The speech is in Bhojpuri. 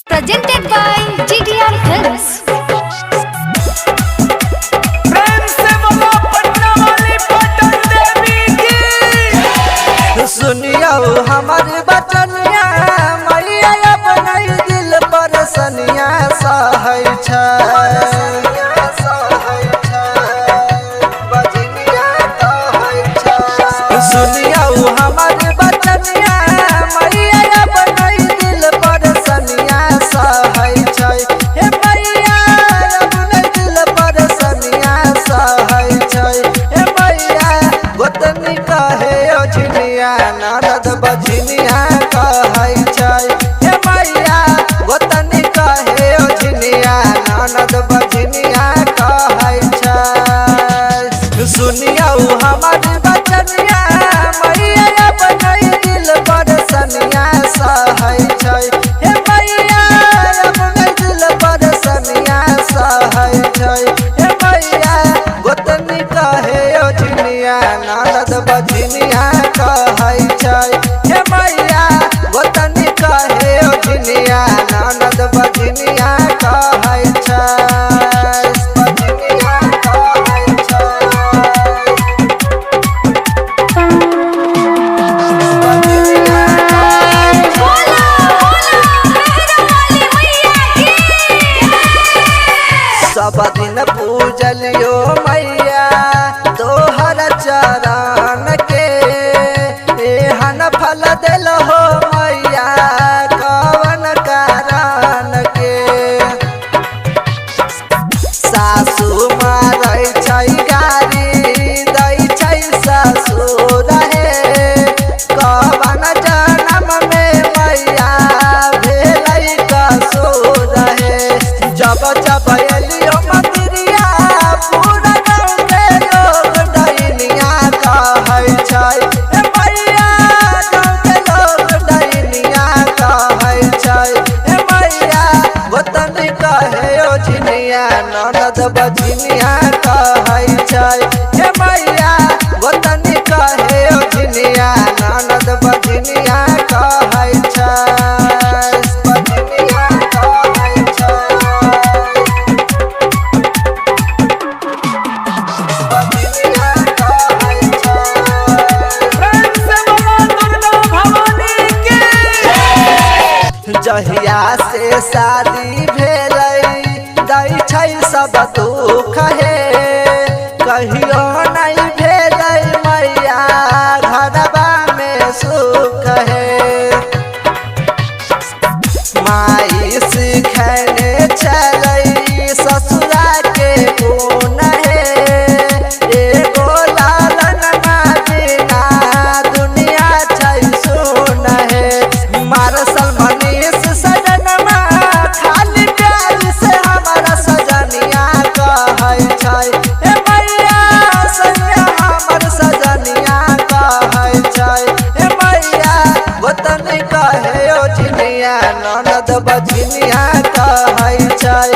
Presented by GTR Films. प्रेम से बोलो पटना वाली पटन देवी की। सुनियो हमारी बचनिया मैया अपने दिल पर सनिया सहै छै सुनियो हमारी बचनिया मैया अपने दिल पर सनिया सहै छै हे मैया अपने दिल पर सनिया सहै छै हे मैया गोतनी कहे ओझनिया नारद बझनिया कहै छै हे मैया गोतनी कहे ओझनिया नारद बझनिया कहै छै सुनियो हमारी बचनिया मैया अपने दिल पर सनिया सहै छै हे मैया अपने दिल पर सनिया सहै छै हे मैया गोतनी कहे ओझनिया नारद बझनिया कहै छै हे मैया गोतनी कहे ओझनिया नारद बझनिया कहै छै बझनिया कहै छै बझनिया बोला बोला मेहरा वाली मैया की। सब दिन पूजलियो मैया तोहर चरण के एहन फल दिल हो मैया कवन कारण के सासू मारै छै गारी दै छै ससुर हे कवन जनम में मैया भेलै कसूर हे जब जब एलियो मंदिरिया पूरा गाँव के लोग डैनिया कहै छै हे मैया गाँव के लोग डैनिया कहै छै हे मैया गोतनी कहे ओझनिया ननद बझनिया कहै छै हे मैया गोतनी कहे ओझनिया ननद बझनिया कहै छै बझनिया कहै छै बझनिया कहै छै प्रेम से बोलो दुर्गा भवानी की। जहिया से शादी भेलै दै छै सब दुख हे कहियो नहीं भेलै मैया घरबा में सुख हे माई सिखने चलै ससुरा के गुण हे एगो लालन बिना दुनिया छै सुन हे मारसल मनीष सजनमा खाली प्यार से हमारा सजनिया कहै छै हे मैया सैया हमर सजनिया कहै छै हे मैया गोतनी कहे ओझनिया ननद बझनिया कहै छै